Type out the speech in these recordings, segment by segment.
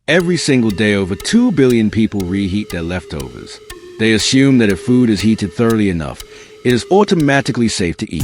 Every single day, over 2 billion people reheat their leftovers. They assume that if food is heated thoroughly enough, it is automatically safe to eat.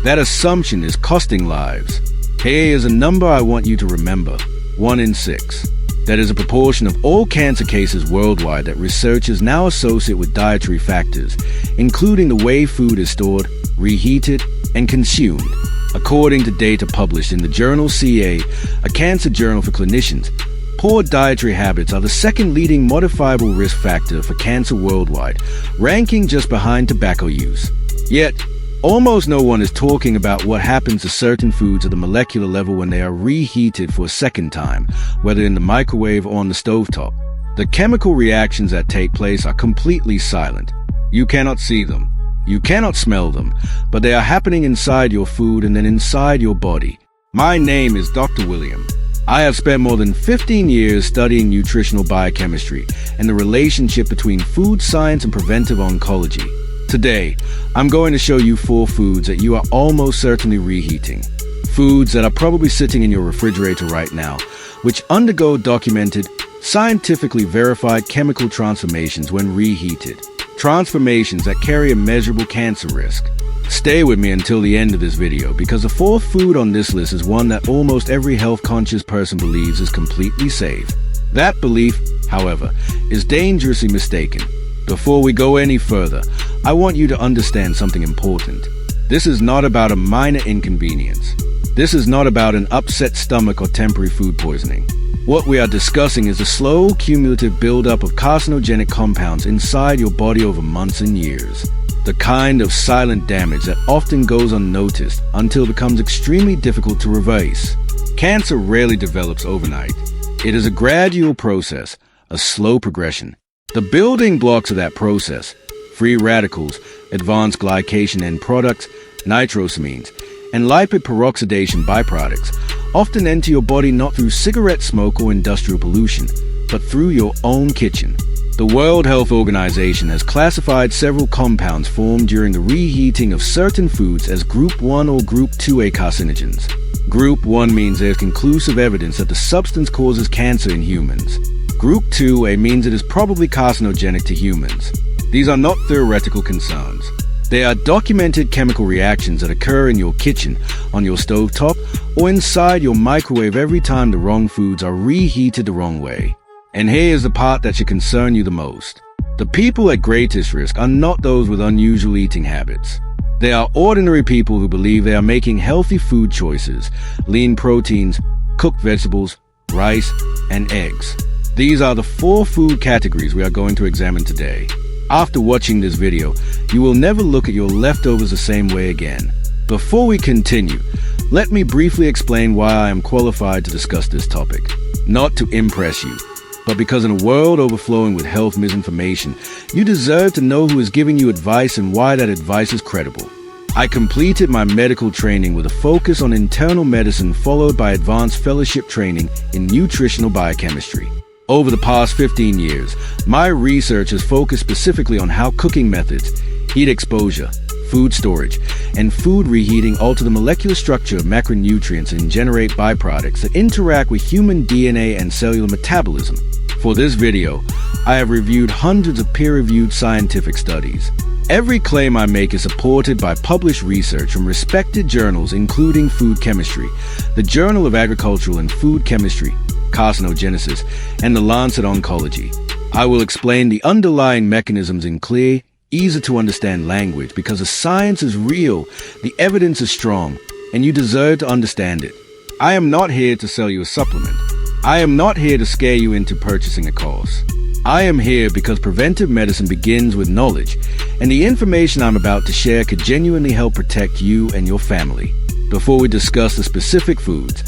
That assumption is costing lives. Here is a number I want you to remember: 1 in 6. That is a proportion of all cancer cases worldwide that researchers now associate with dietary factors, including the way food is stored, reheated, and consumed. According to data published in the journal CA, a cancer journal for clinicians, poor dietary habits are the second leading modifiable risk factor for cancer worldwide, ranking just behind tobacco use. Yet, almost no one is talking about what happens to certain foods at the molecular level when they are reheated for a second time, whether in the microwave or on the stovetop. The chemical reactions that take place are completely silent. You cannot see them. You cannot smell them, but they are happening inside your food and then inside your body. My name is Dr. William. I have spent more than 15 years studying nutritional biochemistry and the relationship between food science and preventive oncology. Today, I'm going to show you 4 foods that you are almost certainly reheating. Foods that are probably sitting in your refrigerator right now, which undergo documented, scientifically verified chemical transformations when reheated. Transformations that carry a measurable cancer risk. Stay with me until the end of this video, because the 4th food on this list is one that almost every health-conscious person believes is completely safe. That belief, however, is dangerously mistaken. Before we go any further, I want you to understand something important. This is not about a minor inconvenience. This is not about an upset stomach or temporary food poisoning. What we are discussing is the slow, cumulative buildup of carcinogenic compounds inside your body over months and years. The kind of silent damage that often goes unnoticed until it becomes extremely difficult to reverse. Cancer rarely develops overnight. It is a gradual process, a slow progression. The building blocks of that process, free radicals, advanced glycation end products, nitrosamines, and lipid peroxidation byproducts, often enter your body not through cigarette smoke or industrial pollution, but through your own kitchen. The World Health Organization has classified several compounds formed during the reheating of certain foods as Group 1 or Group 2A carcinogens. Group 1 means there is conclusive evidence that the substance causes cancer in humans. Group 2A means it is probably carcinogenic to humans. These are not theoretical concerns. They are documented chemical reactions that occur in your kitchen, on your stovetop, or inside your microwave every time the wrong foods are reheated the wrong way. And here is the part that should concern you the most. The people at greatest risk are not those with unusual eating habits. They are ordinary people who believe they are making healthy food choices, lean proteins, cooked vegetables, rice, and eggs. These are the 4 food categories we are going to examine today. After watching this video, you will never look at your leftovers the same way again. Before we continue, let me briefly explain why I am qualified to discuss this topic. Not to impress you, but because in a world overflowing with health misinformation, you deserve to know who is giving you advice and why that advice is credible. I completed my medical training with a focus on internal medicine, followed by advanced fellowship training in nutritional biochemistry. Over the past 15 years, my research has focused specifically on how cooking methods, heat exposure, food storage, and food reheating alter the molecular structure of macronutrients and generate byproducts that interact with human DNA and cellular metabolism. For this video, I have reviewed hundreds of peer-reviewed scientific studies. Every claim I make is supported by published research from respected journals including Food Chemistry, the Journal of Agricultural and Food Chemistry, Carcinogenesis, and the Lancet Oncology. I will explain the underlying mechanisms in clear, easy-to-understand language because the science is real, the evidence is strong, and you deserve to understand it. I am not here to sell you a supplement. I am not here to scare you into purchasing a course. I am here because preventive medicine begins with knowledge, and the information I'm about to share could genuinely help protect you and your family. Before we discuss the specific foods,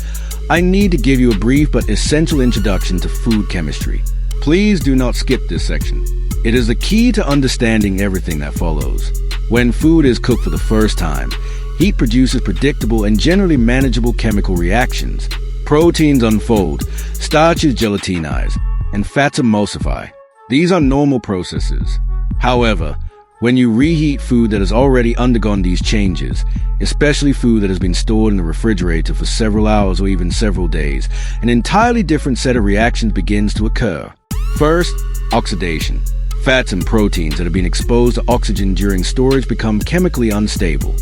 I need to give you a brief but essential introduction to food chemistry. Please do not skip this section. It is the key to understanding everything that follows. When food is cooked for the first time, heat produces predictable and generally manageable chemical reactions. Proteins unfold, starches gelatinize, and fats emulsify. These are normal processes. However, When you reheat food that has already undergone these changes, especially food that has been stored in the refrigerator for several hours or even several days, an entirely different set of reactions begins to occur. First, oxidation. Fats and proteins that have been exposed to oxygen during storage become chemically unstable.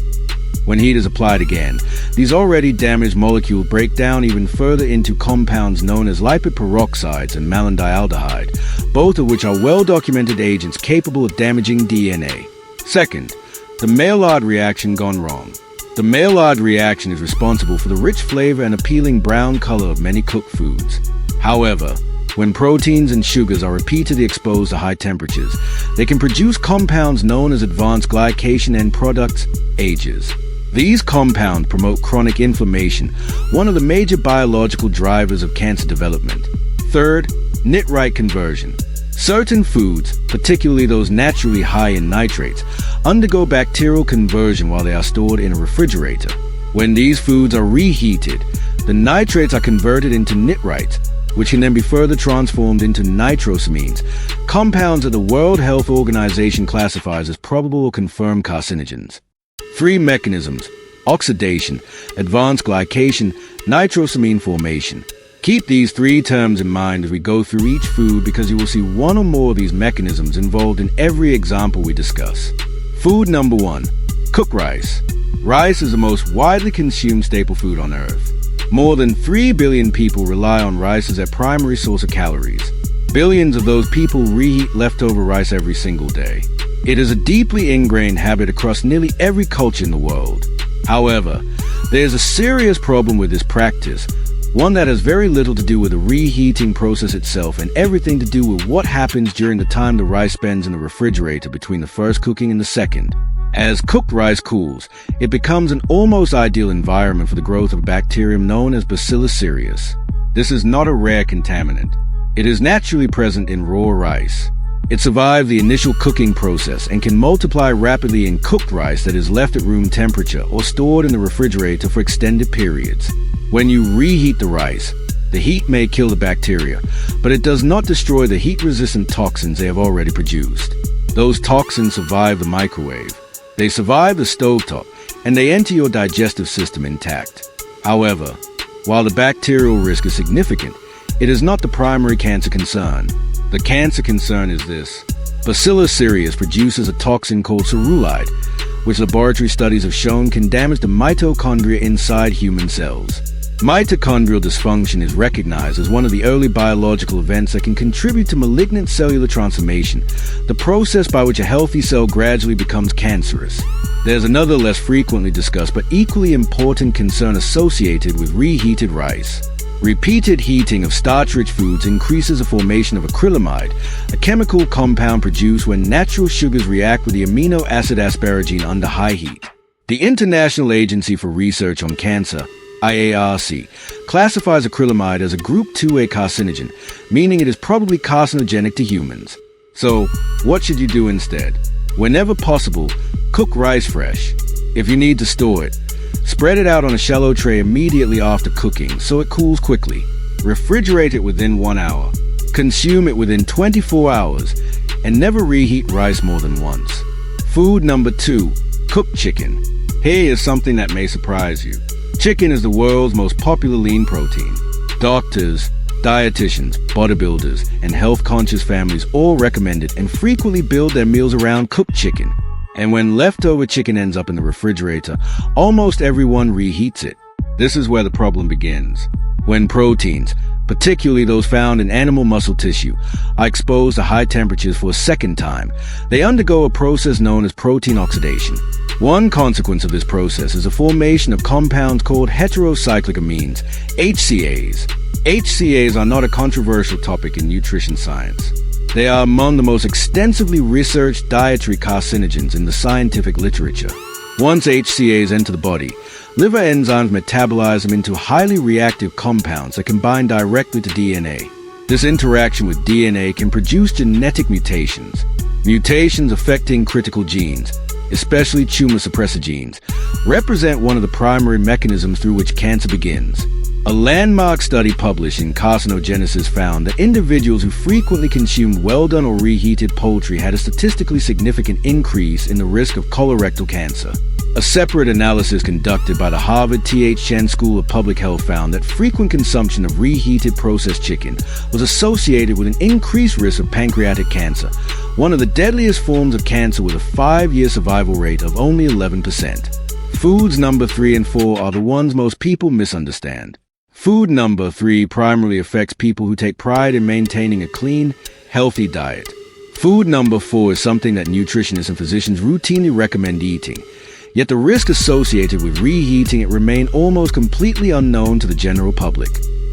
When heat is applied again, these already damaged molecules break down even further into compounds known as lipid peroxides and malondialdehyde, both of which are well-documented agents capable of damaging DNA. Second, the Maillard reaction gone wrong. The Maillard reaction is responsible for the rich flavor and appealing brown color of many cooked foods. However, when proteins and sugars are repeatedly exposed to high temperatures, they can produce compounds known as advanced glycation end products, AGEs. These compounds promote chronic inflammation, one of the major biological drivers of cancer development. Third, nitrite conversion. Certain foods, particularly those naturally high in nitrates, undergo bacterial conversion while they are stored in a refrigerator. When these foods are reheated, the nitrates are converted into nitrites, which can then be further transformed into nitrosamines, compounds that the World Health Organization classifies as probable or confirmed carcinogens. 3 mechanisms: oxidation, advanced glycation, nitrosamine formation. Keep these 3 terms in mind as we go through each food because you will see one or more of these mechanisms involved in every example we discuss. Food number 1, cooked rice. Rice is the most widely consumed staple food on Earth. More than 3 billion people rely on rice as their primary source of calories. Billions of those people reheat leftover rice every single day. It is a deeply ingrained habit across nearly every culture in the world. However, there's a serious problem with this practice, one that has very little to do with the reheating process itself and everything to do with what happens during the time the rice spends in the refrigerator between the first cooking and the second. As cooked rice cools, it becomes an almost ideal environment for the growth of a bacterium known as Bacillus cereus. This is not a rare contaminant. It is naturally present in raw rice. It survives the initial cooking process and can multiply rapidly in cooked rice that is left at room temperature or stored in the refrigerator for extended periods. When you reheat the rice, the heat may kill the bacteria, but it does not destroy the heat-resistant toxins they have already produced. Those toxins survive the microwave. They survive the stovetop, and they enter your digestive system intact. However, while the bacterial risk is significant, it is not the primary cancer concern. The cancer concern is this. Bacillus cereus produces a toxin called cerulide, which laboratory studies have shown can damage the mitochondria inside human cells. Mitochondrial dysfunction is recognized as one of the early biological events that can contribute to malignant cellular transformation, the process by which a healthy cell gradually becomes cancerous. There's another less frequently discussed but equally important concern associated with reheated rice. Repeated heating of starch-rich foods increases the formation of acrylamide, a chemical compound produced when natural sugars react with the amino acid asparagine under high heat. The International Agency for Research on Cancer, IARC, classifies acrylamide as a Group 2A carcinogen, meaning it is probably carcinogenic to humans. So, what should you do instead? Whenever possible, cook rice fresh. If you need to store it, spread it out on a shallow tray immediately after cooking so it cools quickly. Refrigerate it within 1 hour. Consume it within 24 hours, and never reheat rice more than once. Food number 2, cooked chicken. Here is something that may surprise you. Chicken is the world's most popular lean protein. Doctors, dietitians, bodybuilders, and health-conscious families all recommend it and frequently build their meals around cooked chicken. And when leftover chicken ends up in the refrigerator, almost everyone reheats it. This is where the problem begins. When proteins, particularly those found in animal muscle tissue, are exposed to high temperatures for a second time, they undergo a process known as protein oxidation. One consequence of this process is the formation of compounds called heterocyclic amines, HCAs. HCAs are not a controversial topic in nutrition science. They are among the most extensively researched dietary carcinogens in the scientific literature. Once HCAs enter the body, liver enzymes metabolize them into highly reactive compounds that can bind directly to DNA. This interaction with DNA can produce genetic mutations. Mutations affecting critical genes, especially tumor suppressor genes, represent one of the primary mechanisms through which cancer begins. A landmark study published in Carcinogenesis found that individuals who frequently consumed well-done or reheated poultry had a statistically significant increase in the risk of colorectal cancer. A separate analysis conducted by the Harvard T.H. Chan School of Public Health found that frequent consumption of reheated processed chicken was associated with an increased risk of pancreatic cancer, one of the deadliest forms of cancer with a 5-year survival rate of only 11%. Foods number 3 and 4 are the ones most people misunderstand. Food number 3 primarily affects people who take pride in maintaining a clean, healthy diet. Food number 4 is something that nutritionists and physicians routinely recommend eating. Yet the risk associated with reheating it remain almost completely unknown to the general public.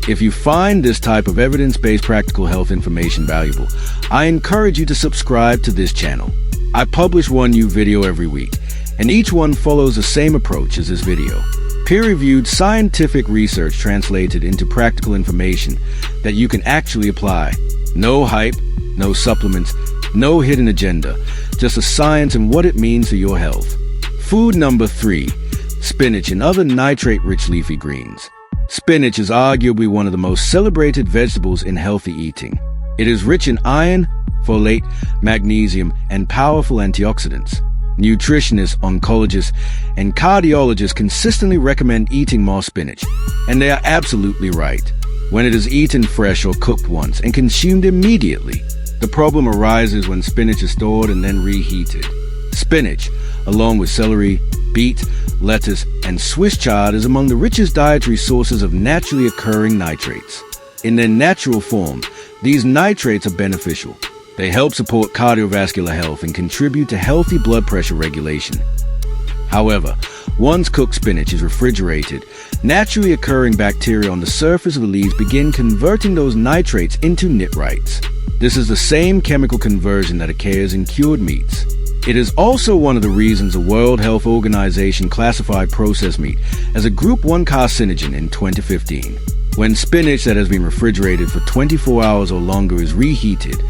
If you find this type of evidence-based practical health information valuable, I encourage you to subscribe to this channel. I publish one new video every week, and each one follows the same approach as this video. Peer-reviewed scientific research translated into practical information that you can actually apply. No hype, no supplements, no hidden agenda, just the science and what it means for your health. Food number 3, spinach and other nitrate-rich leafy greens. Spinach is arguably one of the most celebrated vegetables in healthy eating. It is rich in iron, folate, magnesium, and powerful antioxidants. Nutritionists, oncologists, and cardiologists consistently recommend eating more spinach, and they are absolutely right. When it is eaten fresh or cooked once and consumed immediately, the problem arises when spinach is stored and then reheated. Spinach, along with celery, beet, lettuce, and Swiss chard, is among the richest dietary sources of naturally occurring nitrates. In their natural form, these nitrates are beneficial. They help support cardiovascular health and contribute to healthy blood pressure regulation. However, once cooked spinach is refrigerated, naturally occurring bacteria on the surface of the leaves begin converting those nitrates into nitrites. This is the same chemical conversion that occurs in cured meats. It is also one of the reasons the World Health Organization classified processed meat as a Group 1 carcinogen in 2015. When spinach that has been refrigerated for 24 hours or longer is reheated,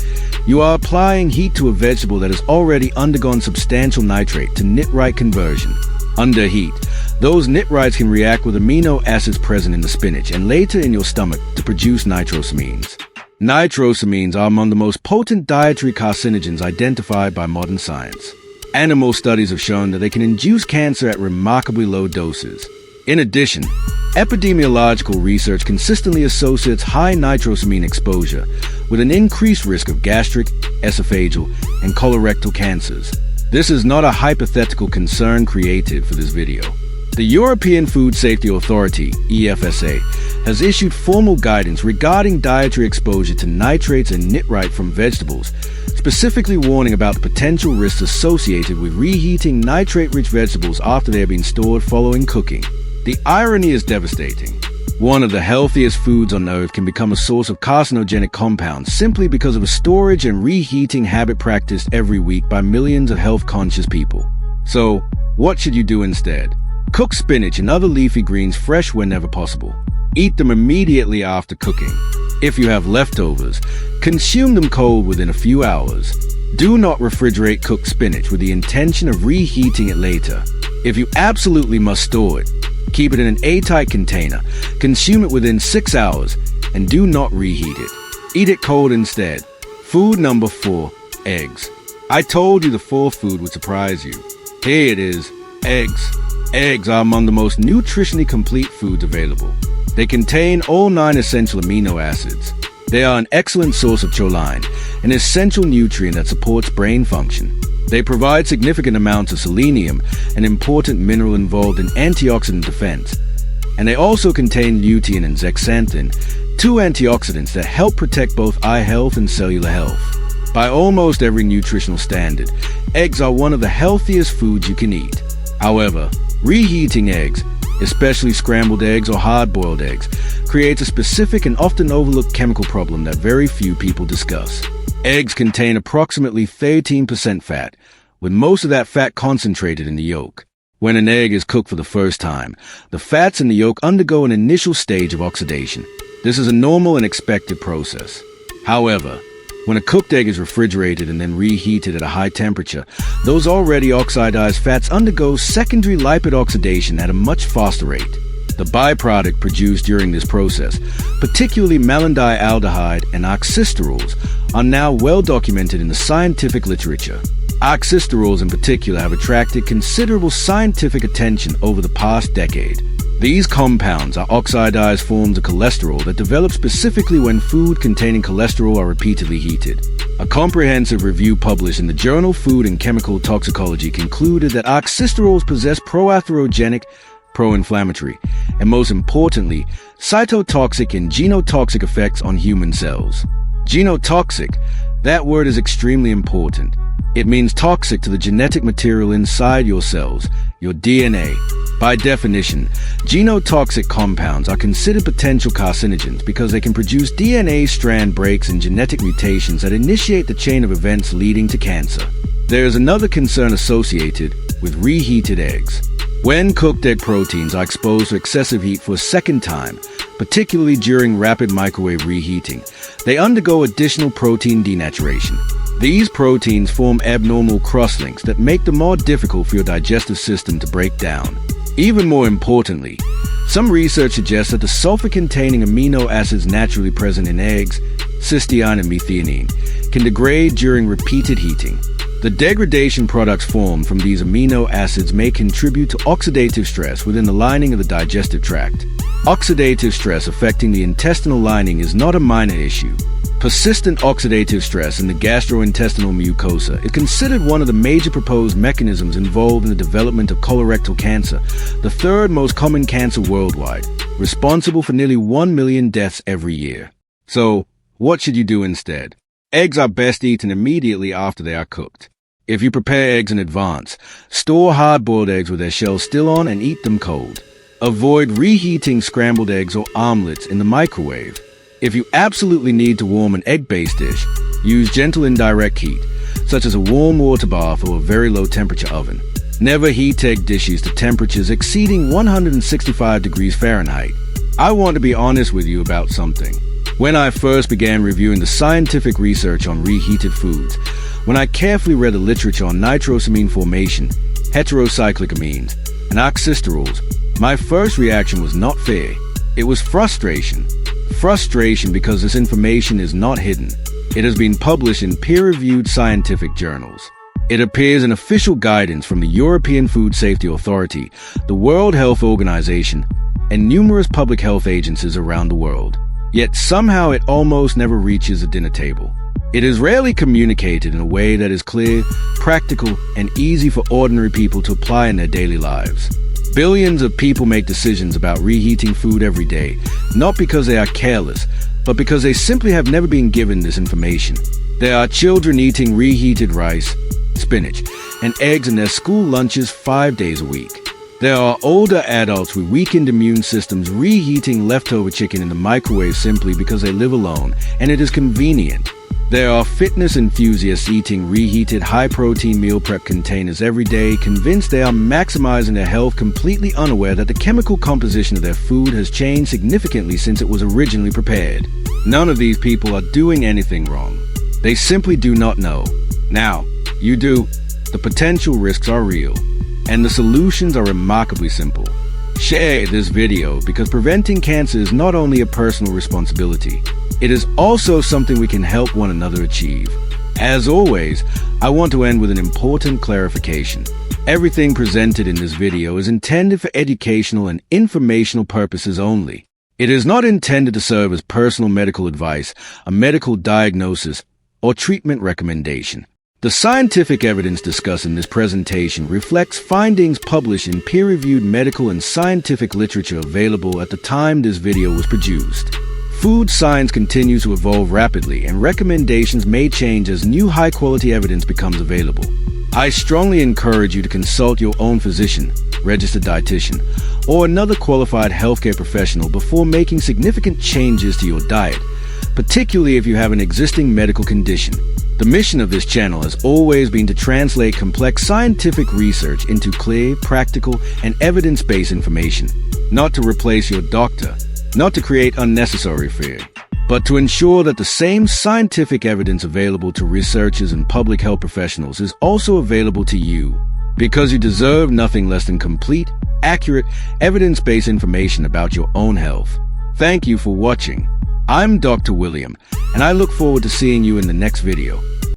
you are applying heat to a vegetable that has already undergone substantial nitrate to nitrite conversion. Under heat, those nitrites can react with amino acids present in the spinach and later in your stomach to produce nitrosamines. Nitrosamines are among the most potent dietary carcinogens identified by modern science. Animal studies have shown that they can induce cancer at remarkably low doses. In addition, epidemiological research consistently associates high nitrosamine exposure with an increased risk of gastric, esophageal, and colorectal cancers. This is not a hypothetical concern created for this video. The European Food Safety Authority, EFSA, has issued formal guidance regarding dietary exposure to nitrates and nitrite from vegetables, specifically warning about the potential risks associated with reheating nitrate-rich vegetables after they have been stored following cooking. The irony is devastating. One of the healthiest foods on earth can become a source of carcinogenic compounds simply because of a storage and reheating habit practiced every week by millions of health-conscious people. So, what should you do instead? Cook spinach and other leafy greens fresh whenever possible. Eat them immediately after cooking. If you have leftovers, consume them cold within a few hours. Do not refrigerate cooked spinach with the intention of reheating it later. If you absolutely must store it, keep it in an airtight container, consume it within 6 hours, and do not reheat it. Eat it cold instead. Food number 4, eggs. I told you the fourth food would surprise you. Here it is, eggs. Eggs are among the most nutritionally complete foods available. They contain all 9 essential amino acids. They are an excellent source of choline, an essential nutrient that supports brain function. They provide significant amounts of selenium, an important mineral involved in antioxidant defense. And they also contain lutein and zeaxanthin, 2 antioxidants that help protect both eye health and cellular health. By almost every nutritional standard, eggs are one of the healthiest foods you can eat. However, reheating eggs, especially scrambled eggs or hard-boiled eggs, creates a specific and often overlooked chemical problem that very few people discuss. Eggs contain approximately 13% fat, with most of that fat concentrated in the yolk. When an egg is cooked for the first time, the fats in the yolk undergo an initial stage of oxidation. This is a normal and expected process. However, when a cooked egg is refrigerated and then reheated at a high temperature, those already oxidized fats undergo secondary lipid oxidation at a much faster rate. The The byproduct produced during this process, particularly malondialdehyde and oxysterols, are now well documented in the scientific literature. Oxysterols in particular have attracted considerable scientific attention over the past decade. These compounds are oxidized forms of cholesterol that develop specifically when food containing cholesterol are repeatedly heated. A comprehensive review published in the journal Food and Chemical Toxicology concluded that oxysterols possess pro-atherogenic, pro-inflammatory, and most importantly, cytotoxic and genotoxic effects on human cells. Genotoxic, that word is extremely important. It means toxic to the genetic material inside your cells, your DNA. By definition, genotoxic compounds are considered potential carcinogens because they can produce DNA strand breaks and genetic mutations that initiate the chain of events leading to cancer. There is another concern associated with reheated eggs. When cooked egg proteins are exposed to excessive heat for a second time, particularly during rapid microwave reheating, they undergo additional protein denaturation. These proteins form abnormal crosslinks that make them more difficult for your digestive system to break down. Even more importantly, some research suggests that the sulfur-containing amino acids naturally present in eggs, cysteine and methionine, can degrade during repeated heating. The degradation products formed from these amino acids may contribute to oxidative stress within the lining of the digestive tract. Oxidative stress affecting the intestinal lining is not a minor issue. Persistent oxidative stress in the gastrointestinal mucosa is considered one of the major proposed mechanisms involved in the development of colorectal cancer, the third most common cancer worldwide, responsible for nearly 1 million deaths every year. So, what should you do instead? Eggs are best eaten immediately after they are cooked. If you prepare eggs in advance, store hard-boiled eggs with their shells still on and eat them cold. Avoid reheating scrambled eggs or omelets in the microwave. If you absolutely need to warm an egg-based dish, use gentle indirect heat, such as a warm water bath or a very low temperature oven. Never heat egg dishes to temperatures exceeding 165 degrees Fahrenheit. I want to be honest with you about something. When I first began reviewing the scientific research on reheated foods, when I carefully read the literature on nitrosamine formation, heterocyclic amines, and oxysterols, my first reaction was not fear. It was frustration. Frustration because this information is not hidden. It has been published in peer-reviewed scientific journals. It appears in official guidance from the European Food Safety Authority, the World Health Organization, and numerous public health agencies around the world. Yet somehow it almost never reaches the dinner table. It is rarely communicated in a way that is clear, practical, and easy for ordinary people to apply in their daily lives. Billions of people make decisions about reheating food every day, not because they are careless, but because they simply have never been given this information. There are children eating reheated rice, spinach, and eggs in their school lunches 5 days a week. There are older adults with weakened immune systems reheating leftover chicken in the microwave simply because they live alone, and it is convenient. There are fitness enthusiasts eating reheated high-protein meal prep containers every day, convinced they are maximizing their health, completely unaware that the chemical composition of their food has changed significantly since it was originally prepared. None of these people are doing anything wrong. They simply do not know. Now, you do. The potential risks are real, and the solutions are remarkably simple. Share this video because preventing cancer is not only a personal responsibility, it is also something we can help one another achieve. As always, I want to end with an important clarification. Everything presented in this video is intended for educational and informational purposes only. It is not intended to serve as personal medical advice, a medical diagnosis, or treatment recommendation. The scientific evidence discussed in this presentation reflects findings published in peer-reviewed medical and scientific literature available at the time this video was produced. Food science continues to evolve rapidly, and recommendations may change as new high-quality evidence becomes available. I strongly encourage you to consult your own physician, registered dietitian, or another qualified healthcare professional before making significant changes to your diet, particularly if you have an existing medical condition. The mission of this channel has always been to translate complex scientific research into clear, practical, and evidence-based information, not to replace your doctor, not to create unnecessary fear, but to ensure that the same scientific evidence available to researchers and public health professionals is also available to you, because you deserve nothing less than complete, accurate, evidence-based information about your own health. Thank you for watching. I'm Dr. William, and I look forward to seeing you in the next video.